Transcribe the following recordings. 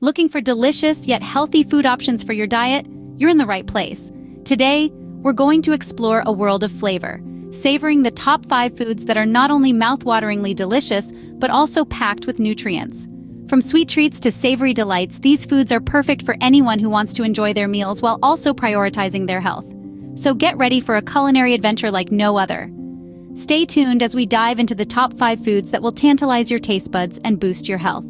Looking for delicious yet healthy food options for your diet? You're in the right place. Today, we're going to explore a world of flavor, savoring the top 5 foods that are not only mouth-wateringly delicious, but also packed with nutrients. From sweet treats to savory delights, these foods are perfect for anyone who wants to enjoy their meals while also prioritizing their health. So get ready for a culinary adventure like no other. Stay tuned as we dive into the top 5 foods that will tantalize your taste buds and boost your health.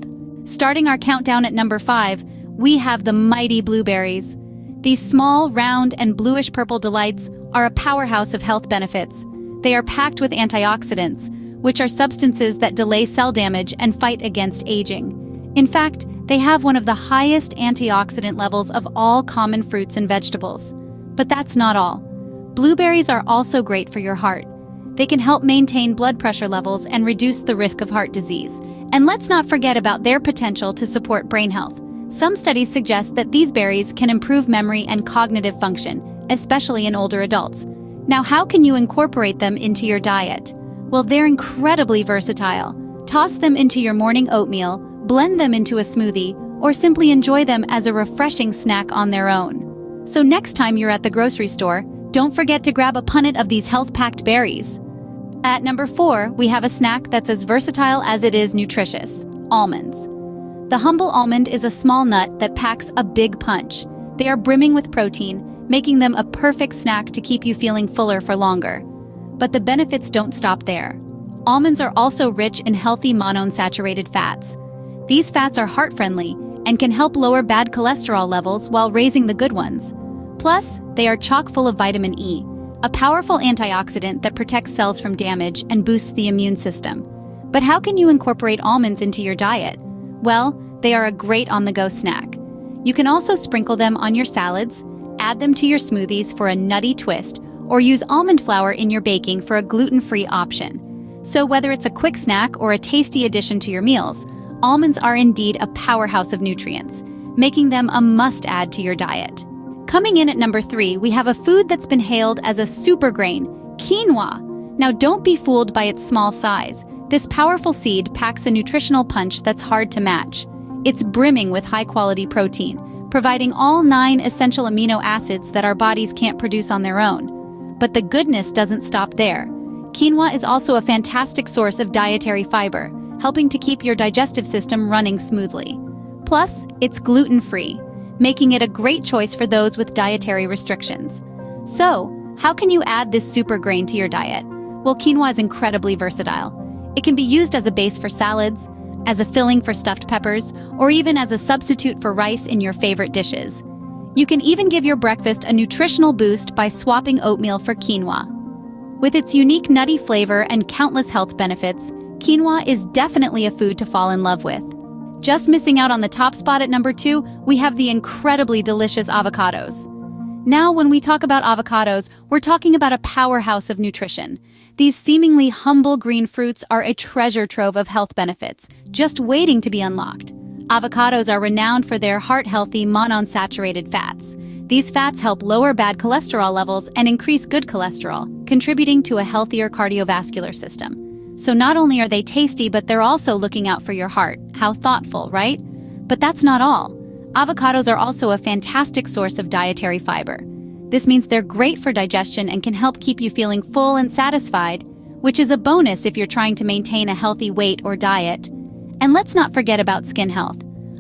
Starting our countdown at number 5, we have the mighty blueberries. These small, round, and bluish-purple delights are a powerhouse of health benefits. They are packed with antioxidants, which are substances that delay cell damage and fight against aging. In fact, they have one of the highest antioxidant levels of all common fruits and vegetables. But that's not all. Blueberries are also great for your heart. They can help maintain blood pressure levels and reduce the risk of heart disease. And let's not forget about their potential to support brain health. Some studies suggest that these berries can improve memory and cognitive function, especially in older adults. Now, how can you incorporate them into your diet? Well, they're incredibly versatile. Toss them into your morning oatmeal, blend them into a smoothie, or simply enjoy them as a refreshing snack on their own. So next time you're at the grocery store, don't forget to grab a punnet of these health-packed berries. At number 4, we have a snack that's as versatile as it is nutritious: almonds. The humble almond is a small nut that packs a big punch. They are brimming with protein, making them a perfect snack to keep you feeling fuller for longer. But the benefits don't stop there. Almonds are also rich in healthy monounsaturated fats. These fats are heart-friendly and can help lower bad cholesterol levels while raising the good ones. Plus, they are chock full of vitamin E, a powerful antioxidant that protects cells from damage and boosts the immune system. But how can you incorporate almonds into your diet? Well, they are a great on-the-go snack. You can also sprinkle them on your salads, add them to your smoothies for a nutty twist, or use almond flour in your baking for a gluten-free option. So whether it's a quick snack or a tasty addition to your meals, almonds are indeed a powerhouse of nutrients, making them a must-add to your diet. Coming in at number 3, we have a food that's been hailed as a super grain: quinoa. Now, don't be fooled by its small size. This powerful seed packs a nutritional punch that's hard to match. It's brimming with high-quality protein, providing all 9 essential amino acids that our bodies can't produce on their own. But the goodness doesn't stop there. Quinoa is also a fantastic source of dietary fiber, helping to keep your digestive system running smoothly. Plus, it's gluten-free, making it a great choice for those with dietary restrictions. So, how can you add this super grain to your diet? Well, quinoa is incredibly versatile. It can be used as a base for salads, as a filling for stuffed peppers, or even as a substitute for rice in your favorite dishes. You can even give your breakfast a nutritional boost by swapping oatmeal for quinoa. With its unique nutty flavor and countless health benefits, quinoa is definitely a food to fall in love with. Just missing out on the top spot at number 2, we have the incredibly delicious avocados. Now, when we talk about avocados, we're talking about a powerhouse of nutrition. These seemingly humble green fruits are a treasure trove of health benefits, just waiting to be unlocked. Avocados are renowned for their heart-healthy monounsaturated fats. These fats help lower bad cholesterol levels and increase good cholesterol, contributing to a healthier cardiovascular system. So not only are they tasty, but they're also looking out for your heart. How thoughtful, right? But that's not all. Avocados are also a fantastic source of dietary fiber. This means they're great for digestion and can help keep you feeling full and satisfied, which is a bonus if you're trying to maintain a healthy weight or diet. And let's not forget about skin health.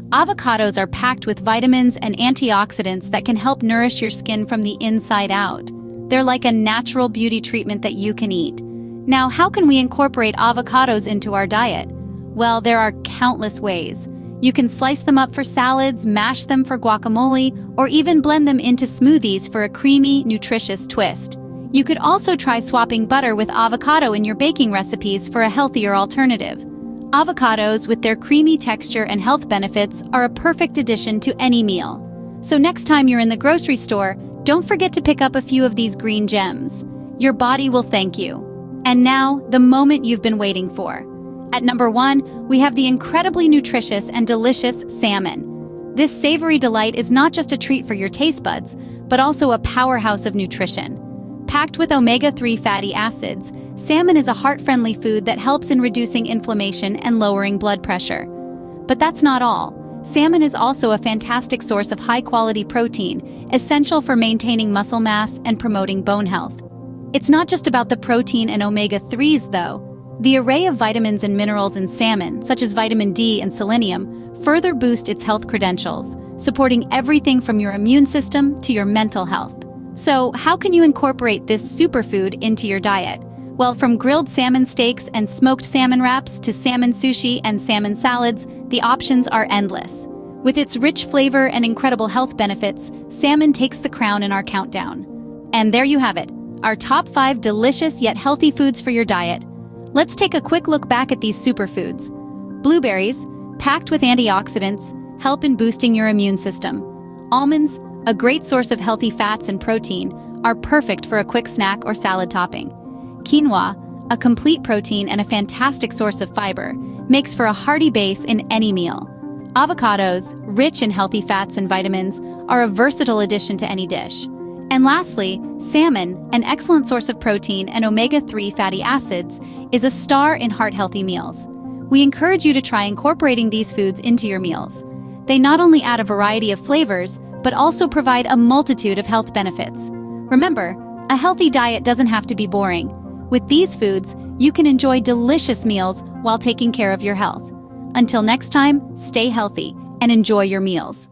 Avocados are packed with vitamins and antioxidants that can help nourish your skin from the inside out. They're like a natural beauty treatment that you can eat. Now, how can we incorporate avocados into our diet? Well, there are countless ways. You can slice them up for salads, mash them for guacamole, or even blend them into smoothies for a creamy, nutritious twist. You could also try swapping butter with avocado in your baking recipes for a healthier alternative. Avocados, with their creamy texture and health benefits, are a perfect addition to any meal. So next time you're in the grocery store, don't forget to pick up a few of these green gems. Your body will thank you. And now, the moment you've been waiting for. At number 1, we have the incredibly nutritious and delicious salmon. This savory delight is not just a treat for your taste buds, but also a powerhouse of nutrition. Packed with omega-3 fatty acids, salmon is a heart-friendly food that helps in reducing inflammation and lowering blood pressure. But that's not all. salmon is also a fantastic source of high-quality protein, essential for maintaining muscle mass and promoting bone health. It's not just about the protein and omega-3s, though. The array of vitamins and minerals in salmon, such as vitamin D and selenium, further boost its health credentials, supporting everything from your immune system to your mental health. So, how can you incorporate this superfood into your diet? Well, from grilled salmon steaks and smoked salmon wraps to salmon sushi and salmon salads, the options are endless. With its rich flavor and incredible health benefits, salmon takes the crown in our countdown. And there you have it, our top 5 delicious yet healthy foods for your diet. Let's take a quick look back at these superfoods. Blueberries, packed with antioxidants, help in boosting your immune system. Almonds, a great source of healthy fats and protein, are perfect for a quick snack or salad topping. Quinoa, a complete protein and a fantastic source of fiber, makes for a hearty base in any meal. Avocados, rich in healthy fats and vitamins, are a versatile addition to any dish. And lastly, salmon, an excellent source of protein and omega-3 fatty acids, is a star in heart-healthy meals. We encourage you to try incorporating these foods into your meals. They not only add a variety of flavors, but also provide a multitude of health benefits. Remember, a healthy diet doesn't have to be boring. With these foods, you can enjoy delicious meals while taking care of your health. Until next time, stay healthy and enjoy your meals.